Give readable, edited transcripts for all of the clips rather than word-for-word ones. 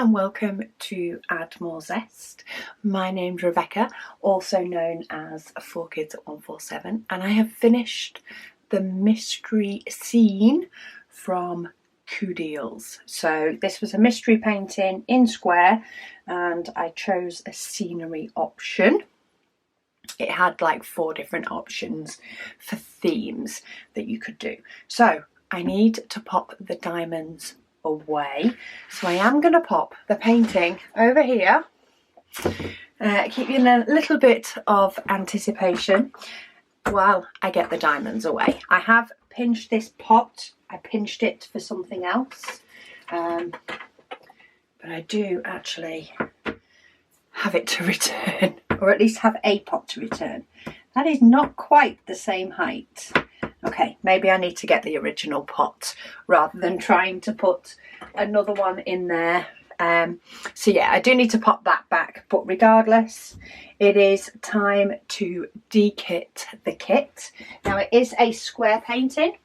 and welcome to Add More Zest. My name's Rebecca, also known as 4Kids at 147, and I have finished the mystery scene from CooDeals. So this was a mystery painting in square and I chose a scenery option. It had like 4 different options for themes that you could do. So I need to pop the diamonds away. So I am going to pop the painting over here. Keep you in a little bit of anticipation while I get the diamonds away. I have pinched this pot. I pinched it for something else. But I do actually have it to return, or at least have a pot to return. That is not quite the same height. Okay, maybe I need to get the original pot rather than trying to put another one in there. So yeah, I do need to pop that back, but regardless, it is time to de-kit the kit. Now it is a square painting.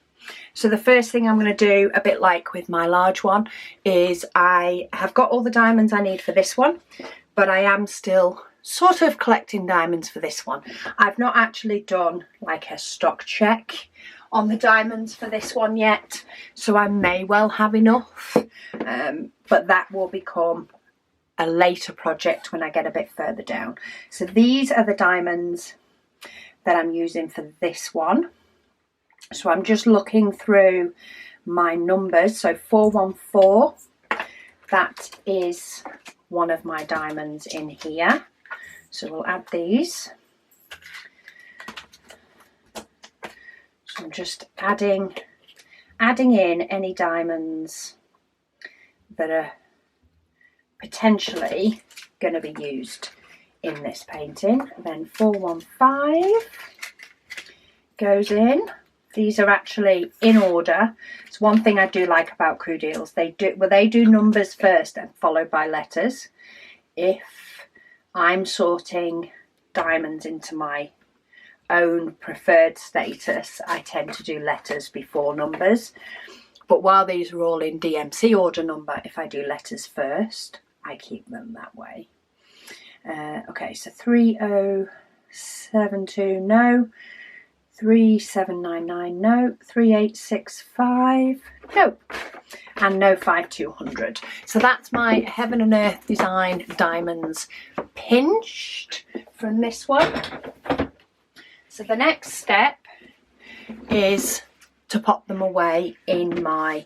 So the first thing I'm going to do, a bit like with my large one, is I have got all the diamonds I need for this one, but I am still sort of collecting diamonds for this one. I've not actually done like a stock check on the diamonds for this one yet, so I may well have enough, but that will become a later project when I get a bit further down. So these are the diamonds that I'm using for this one. So I'm just looking through my numbers. So 414, that is one of my diamonds in here. So we'll add these. So I'm just adding in any diamonds that are potentially going to be used in this painting. And then 415 goes in. These are actually in order. It's one thing I do like about CooDeals. They do numbers first and followed by letters. If I'm sorting diamonds into my own preferred status, I tend to do letters before numbers. But while these are all in DMC order number, if I do letters first, I keep them that way. Okay, so 3072, no. 3799, no. 3865, no. And no 5200. So that's my Heaven and Earth Design diamonds pinched from this one. So the next step is to pop them away in my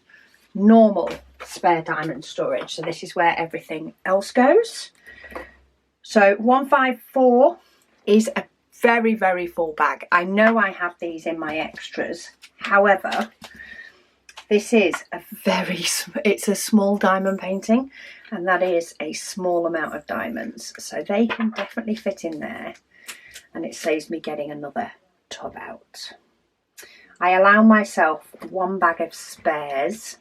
normal spare diamond storage. So this is where everything else goes. So 154 is a very, very full bag. I know I have these in my extras. However, this is it's a small diamond painting, and that is a small amount of diamonds. So they can definitely fit in there, and it saves me getting another tub out. I allow myself 1 bag of spares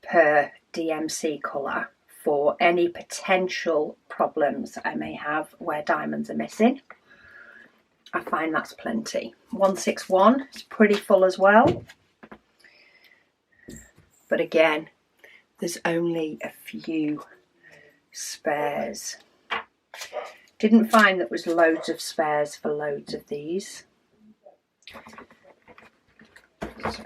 per DMC colour for any potential problems I may have where diamonds are missing. I find that's plenty. 161 is pretty full as well. But again, there's only a few spares. Didn't find that was loads of spares for loads of these. So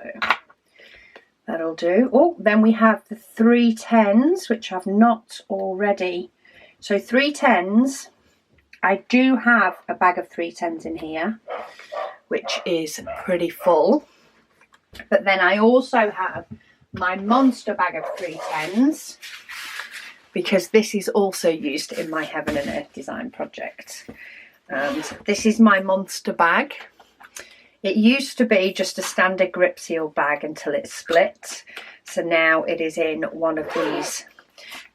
that'll do. Oh, then we have the 310s, which I've not already. So 310s, I do have a bag of 310s in here, which is pretty full. But then I also have my monster bag of 310s, because this is also used in my Heaven and Earth Design project. And this is my monster bag. It used to be just a standard grip seal bag until it split. So now it is in one of these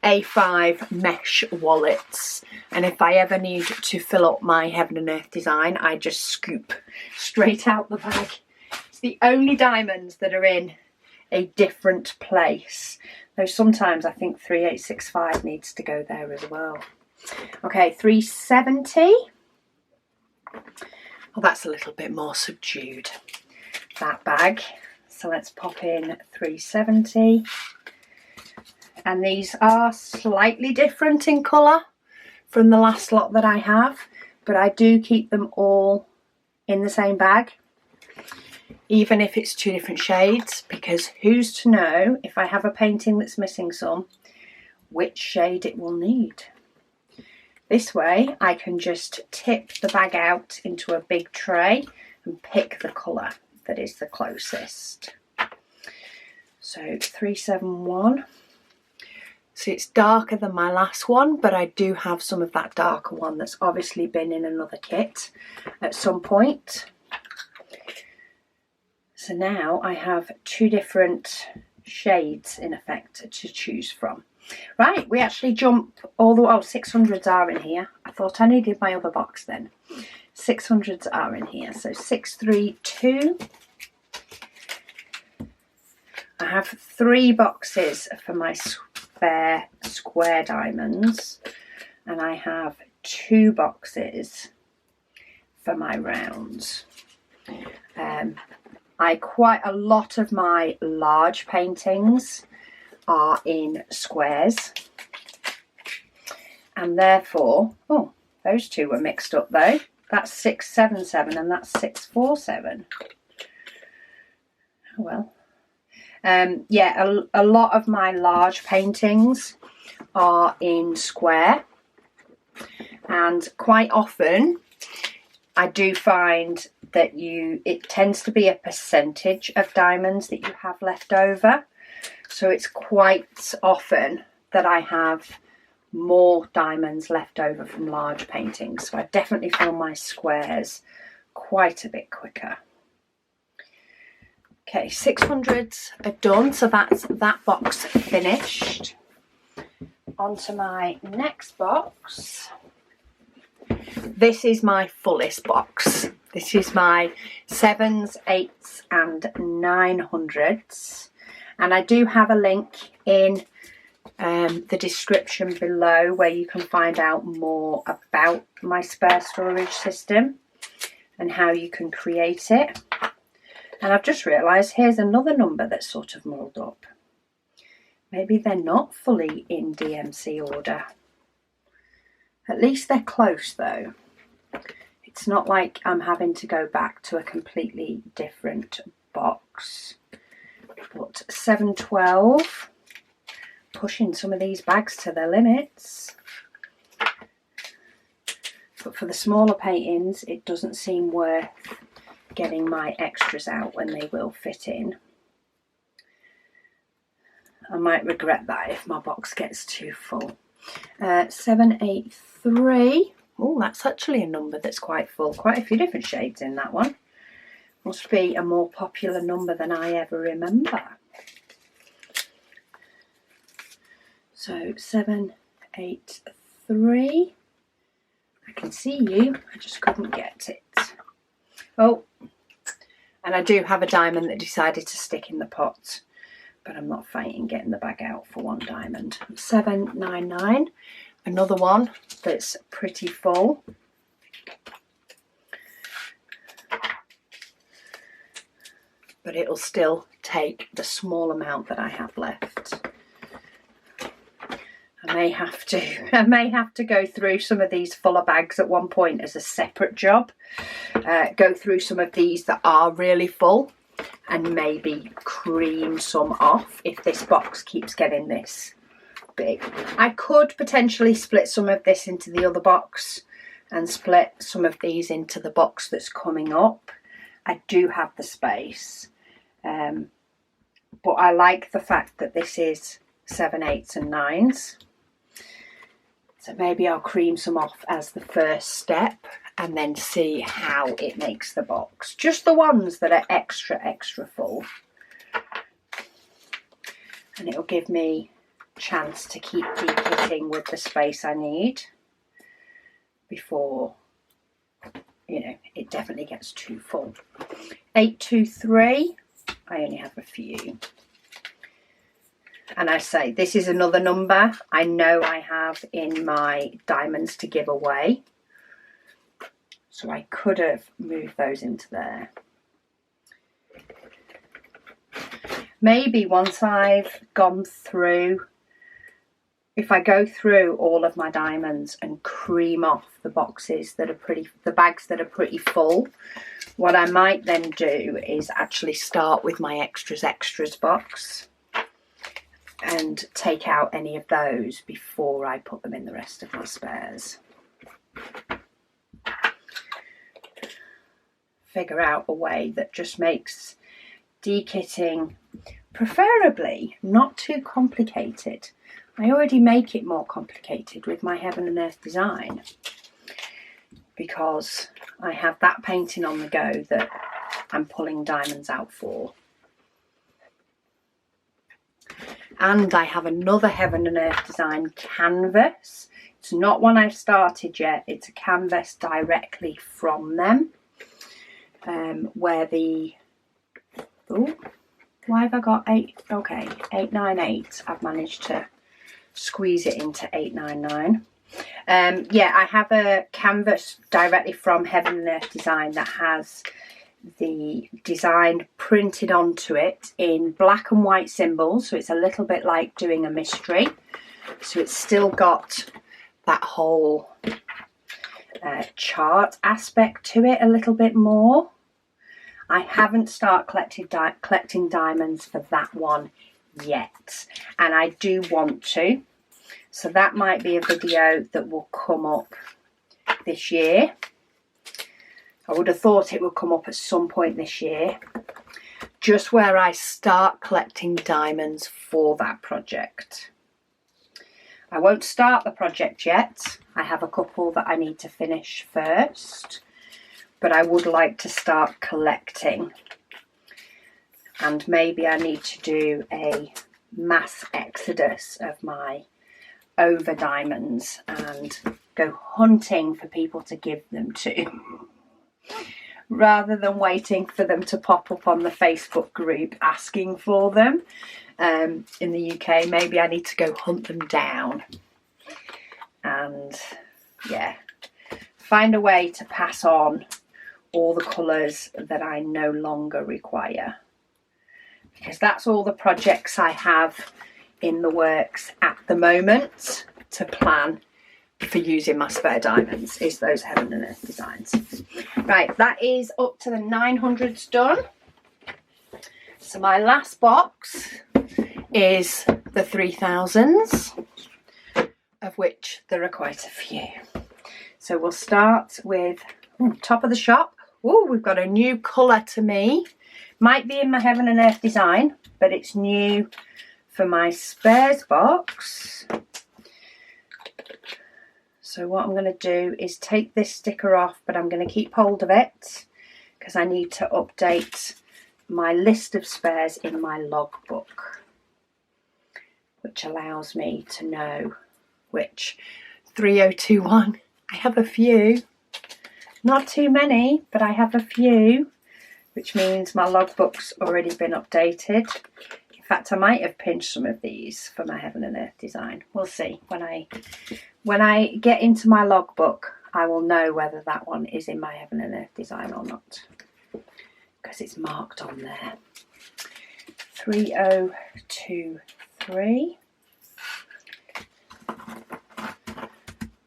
A5 mesh wallets. And if I ever need to fill up my Heaven and Earth Design, I just scoop straight out the bag. It's the only diamonds that are in a different place. Though sometimes I think 3865 needs to go there as well. Okay, 370. Well, that's a little bit more subdued, that bag. So let's pop in 370. And these are slightly different in colour from the last lot that I have, but I do keep them all in the same bag, even if it's 2 different shades, because who's to know if I have a painting that's missing some, which shade it will need. This way I can just tip the bag out into a big tray and pick the colour that is the closest. So 371. So it's darker than my last one, but I do have some of that darker one that's obviously been in another kit at some point. So now I have 2 different shades in effect to choose from. Right, we actually jump all the way, 600s are in here. I thought I needed my other box then. 600s are in here, so 632. I have 3 boxes for my spare square diamonds, and I have 2 boxes for my rounds. Quite a lot of my large paintings are in squares, and therefore, oh, those 2 were mixed up though. That's 677 and that's 647. Oh well. Yeah, a lot of my large paintings are in square, and quite often I do find that it tends to be a percentage of diamonds that you have left over. So it's quite often that I have more diamonds left over from large paintings. So I definitely fill my squares quite a bit quicker. Okay, 600s are done, so that's that box finished. On to my next box. This is my fullest box. This is my 7s, 8s and 900s. And I do have a link in the description below where you can find out more about my spare storage system and how you can create it. And I've just realised here's another number that's sort of mulled up. Maybe they're not fully in DMC order. At least they're close though. It's not like I'm having to go back to a completely different box. But 712, pushing some of these bags to their limits. But for the smaller paintings, it doesn't seem worth getting my extras out when they will fit in. I might regret that if my box gets too full. 783. Oh, that's actually a number that's quite full. Quite a few different shades in that one. Must be a more popular number than I ever remember. So 783. I can see you, I just couldn't get it. Oh, and I do have a diamond that decided to stick in the pot, but I'm not fighting getting the bag out for 1 diamond. 799, another one that's pretty full. But it'll still take the small amount that I have left. I may have to go through some of these fuller bags at one point as a separate job. Go through some of these that are really full and maybe cream some off if this box keeps getting this big. I could potentially split some of this into the other box and split some of these into the box that's coming up. I do have the space, but I like the fact that this is 7, 8s and 9s. So maybe I'll cream some off as the first step and then see how it makes the box. Just the ones that are extra full. And it'll give me a chance to keep hitting with the space I need before, you know, it definitely gets too full. 823, I only have a few. And I say, this is another number I know I have in my diamonds to give away. So I could have moved those into there. Maybe once I've gone through if I go through all of my diamonds and cream off the boxes that are the bags that are pretty full, what I might then do is actually start with my extras box and take out any of those before I put them in the rest of my spares. Figure out a way that just makes dekitting preferably not too complicated. I already make it more complicated with my Heaven and Earth design because I have that painting on the go that I'm pulling diamonds out for. And I have another Heaven and Earth design canvas. It's not one I've started yet, it's a canvas directly from them. Where the, oh, why have I got 8? Okay, 898. I've managed to squeeze it into 899. Yeah, I have a canvas directly from Heaven and Earth Design that has the design printed onto it in black and white symbols, so it's a little bit like doing a mystery. So it's still got that whole chart aspect to it a little bit more. I haven't started collecting diamonds for that one yet, and I do want to, so that might be a video that will come up this year. I would have thought it would come up at some point this year, just where I start collecting diamonds for that project. I won't start the project yet. I have a couple that I need to finish first, but I would like to start collecting, and maybe I need to do a mass exodus of my over diamonds and go hunting for people to give them to, rather than waiting for them to pop up on the Facebook group asking for them. In the UK, maybe I need to go hunt them down and, yeah, find a way to pass on all the colours that I no longer require, because that's all the projects I have in the works at the moment to plan for using my spare diamonds, is those Heaven and Earth designs. Right, that is up to the 900s done. So my last box is the 3000s, of which there are quite a few. So we'll start with top of the shop. Oh, we've got a new colour to me. Might be in my Heaven and Earth design, but it's new for my spares box. So what I'm going to do is take this sticker off, but I'm going to keep hold of it because I need to update my list of spares in my logbook, which allows me to know which 3021. I have a few. Not too many, but I have a few, which means my logbook's already been updated. In fact, I might have pinched some of these for my Heaven and Earth design. We'll see. When I get into my logbook, I will know whether that one is in my Heaven and Earth design or not, because it's marked on there. 3023.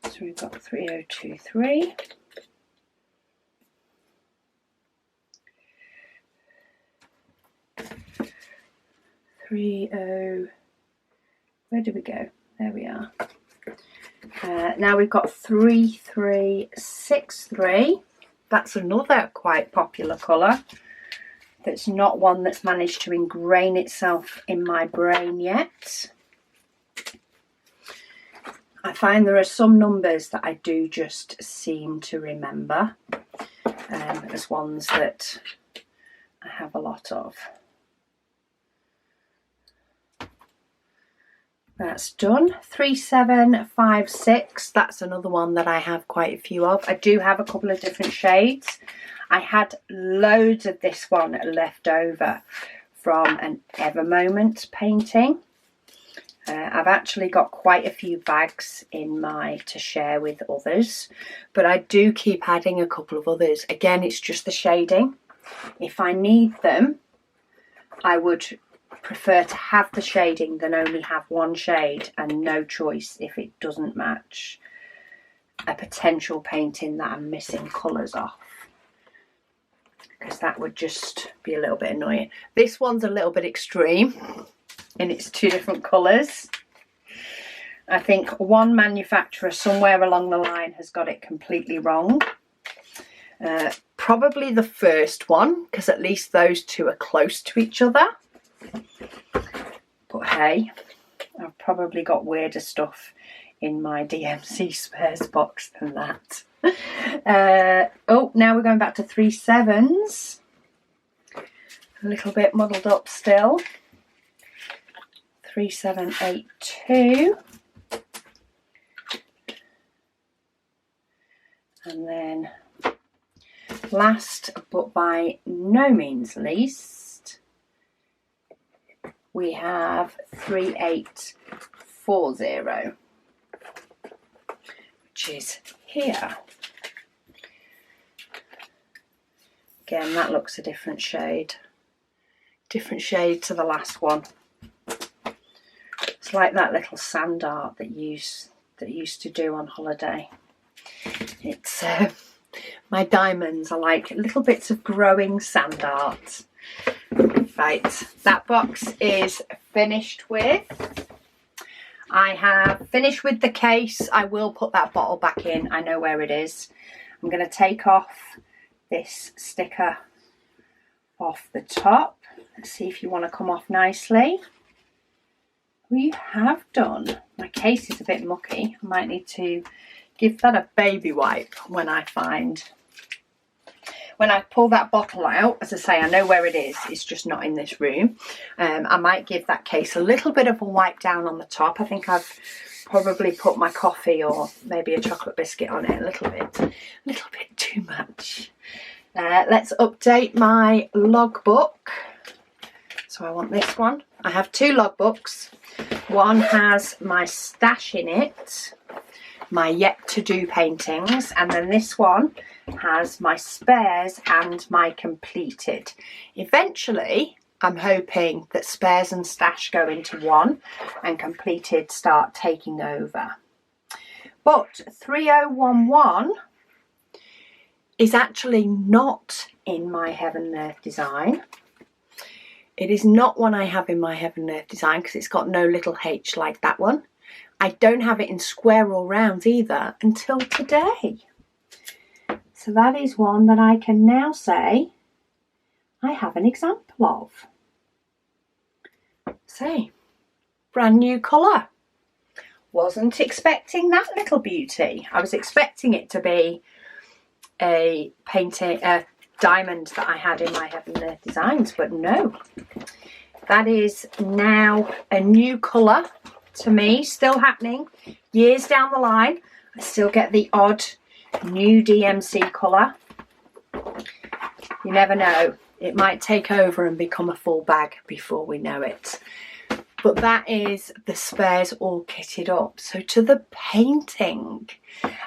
So we've got 3023. 30, where did we go? There we are. Now we've got 3363. That's another quite popular colour. That's not one that's managed to ingrain itself in my brain yet. I find there are some numbers that I do just seem to remember as ones that I have a lot of. That's done. 3756. That's another one that I have quite a few of. I do have a couple of different shades. I had loads of this one left over from an Ever Moment painting. I've actually got quite a few bags in my to share with others, but I do keep adding a couple of others. Again, it's just the shading. If I need them, I would prefer to have the shading than only have one shade and no choice if it doesn't match a potential painting that I'm missing colours off, because that would just be a little bit annoying. This one's a little bit extreme in its two different colours. I think one manufacturer somewhere along the line has got it completely wrong. Probably the first one, because at least those two are close to each other. But hey, I've probably got weirder stuff in my DMC spares box than that. Oh, now we're going back to 3/7s. A little bit muddled up still. 3782. And then last but by no means least, we have 3840, which is here. Again, that looks a different shade to the last one. It's like that little sand art that used to do on holiday. It's my diamonds are like little bits of growing sand art. Right, that box is finished with. I have finished with the case. I will put that bottle back in. I know where it is. I'm going to take off this sticker off the top. Let's see if you want to come off nicely. We have done. My case is a bit mucky. I might need to give that a baby wipe when I pull that bottle out. As I say, I know where it is. It's just not in this room. I might give that case a little bit of a wipe down on the top. I think I've probably put my coffee or maybe a chocolate biscuit on it a little bit too much. Let's update my logbook. So I want this one. I have two logbooks. One has my stash in it, my yet to do paintings, and then this one has my spares and my completed. Eventually, I'm hoping that spares and stash go into one and completed start taking over. But 3011 is actually not in my Heaven and Earth design. It is not one I have in my Heaven and Earth design because it's got no little H like that one. I don't have it in square or round either until today. So that is one that I can now say I have an example of. Say, brand new colour. Wasn't expecting that little beauty. I was expecting it to be a painting, a diamond that I had in my Heaven and Earth designs, but no. That is now a new colour to me, still happening. Years down the line, I still get the odd new DMC colour. You never know. It might take over and become a full bag before we know it. But that is the spares all kitted up. So to the painting.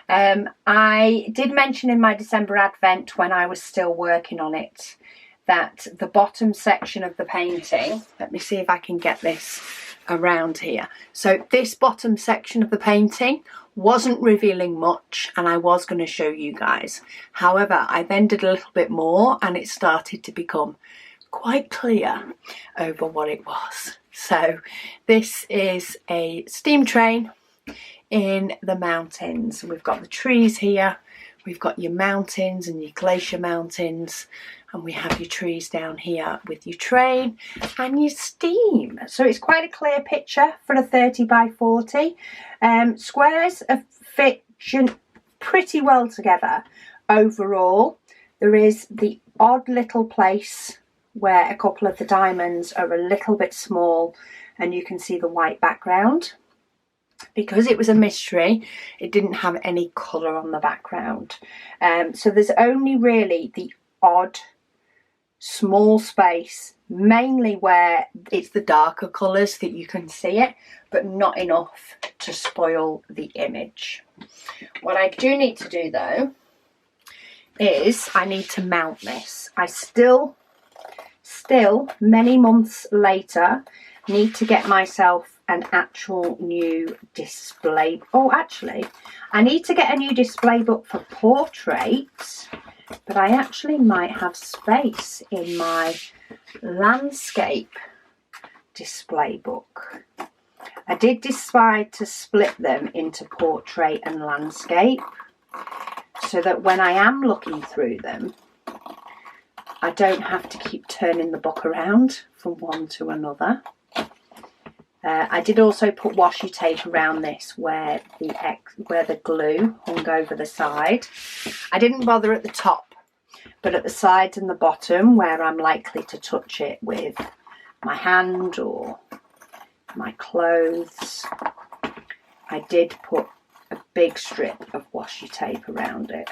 I did mention in my December Advent when I was still working on it that the bottom section of the painting, let me see if I can get this around here. So this bottom section of the painting wasn't revealing much and I was going to show you guys. However, I then did a little bit more and it started to become quite clear over what it was. So this is a steam train in the mountains. We've got the trees here, we've got your mountains and your glacier mountains, and we have your trees down here with your train and your steam. So it's quite a clear picture for a 30 by 40. Squares have fit pretty well together overall. There is the odd little place where a couple of the diamonds are a little bit small and you can see the white background. Because it was a mystery, it didn't have any colour on the background. So there's only really the odd small space, mainly where it's the darker colours that you can see it, but not enough to spoil the image. What I do need to do though is I need to mount this. I still still, many months later, need to get myself an actual new display. Oh, actually, I need to get a new display book for portraits, but I actually might have space in my landscape display book. I did decide to split them into portrait and landscape so that when I am looking through them, I don't have to keep turning the book around from one to another. I did also put washi tape around this where the glue hung over the side. I didn't bother at the top, but at the sides and the bottom where I'm likely to touch it with my hand or my clothes, I did put a big strip of washi tape around it,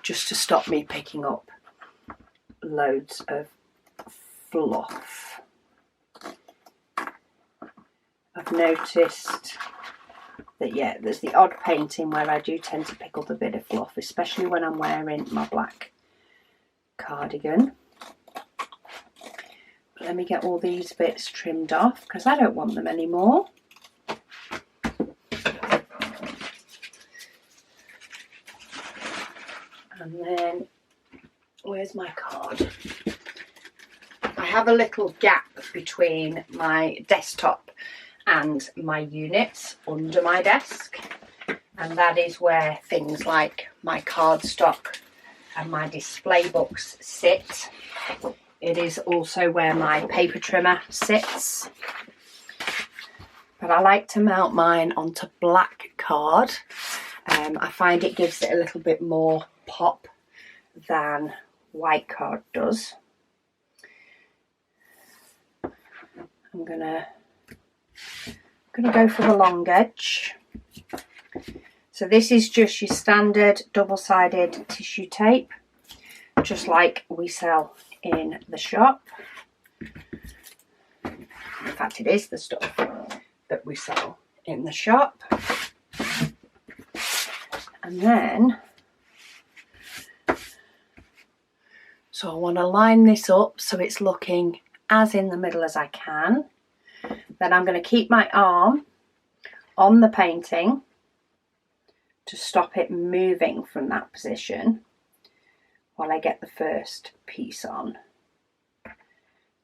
just to stop me picking up loads of fluff. I've noticed that, yeah, there's the odd painting where I do tend to pick up a bit of fluff, especially when I'm wearing my black cardigan. But let me get all these bits trimmed off because I don't want them anymore. And then, where's my card? I have a little gap between my desktop and my units under my desk, and that is where things like my cardstock and my display books sit. It is also where my paper trimmer sits, but I like to mount mine onto black card. I find it gives it a little bit more pop than white card does. I'm gonna go for the long edge. So this is just your standard double-sided tissue tape, just like we sell in the shop. In fact, it is the stuff that we sell in the shop. And then, so I want to line this up so it's looking as in the middle as I can. Then I'm going to keep my arm on the painting to stop it moving from that position while I get the first piece on.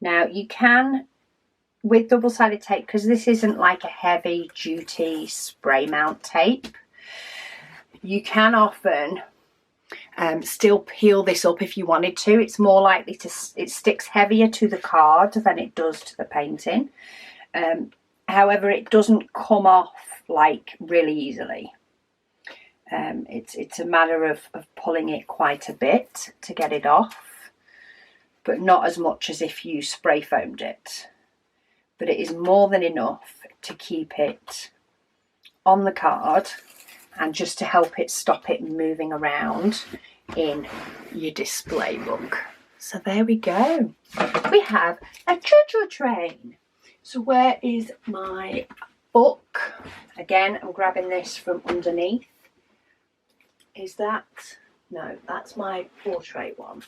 Now you can, with double-sided tape, because this isn't like a heavy duty spray mount tape, you can often still peel this up if you wanted to. It's more likely to, it sticks heavier to the card than it does to the painting. However, it doesn't come off like really easily. It's a matter of pulling it quite a bit to get it off, but not as much as if you spray foamed it. But it is more than enough to keep it on the card and just to help it stop it moving around in your display book. So there we go. We have a choo-choo train. So where is my book? Again, I'm grabbing this from underneath. Is that, no, that's my portrait one.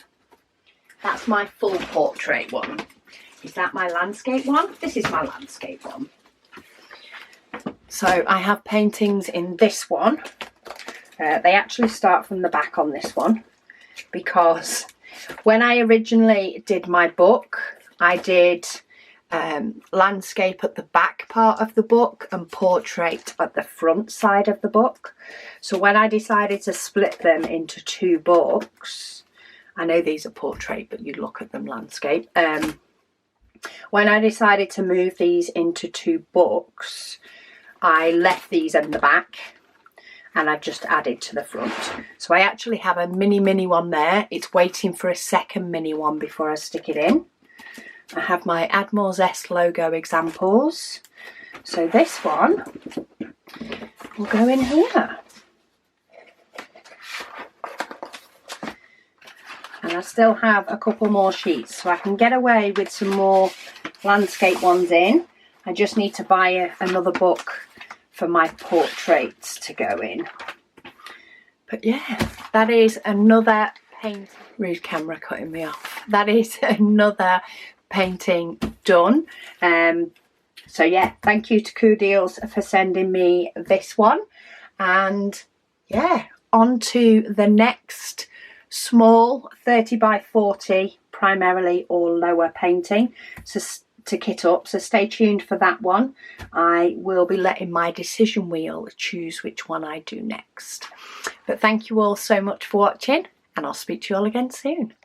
That's my full portrait one. Is that my landscape one? This is my landscape one. So I have paintings in this one. They actually start from the back on this one, because when I originally did my book, I did landscape at the back part of the book and portrait at the front side of the book. So when I decided to split them into two books, I know these are portrait, but you look at them landscape. When I decided to move these into two books, I left these in the back and I've just added to the front. So I actually have a mini one there. It's waiting for a second mini one before I stick it in. I have my Add More Zest logo examples. So this one will go in here. And I still have a couple more sheets, so I can get away with some more landscape ones in. I just need to buy another book for my portraits to go in. But yeah, that is another painting. rude camera cutting me off. That is another painting done. So yeah, thank you to CooDeals for sending me this one. And yeah, on to the next small 30 by 40 primarily or lower painting to kit up, so stay tuned for that one. I will be letting my decision wheel choose which one I do next. But thank you all so much for watching, and I'll speak to you all again soon.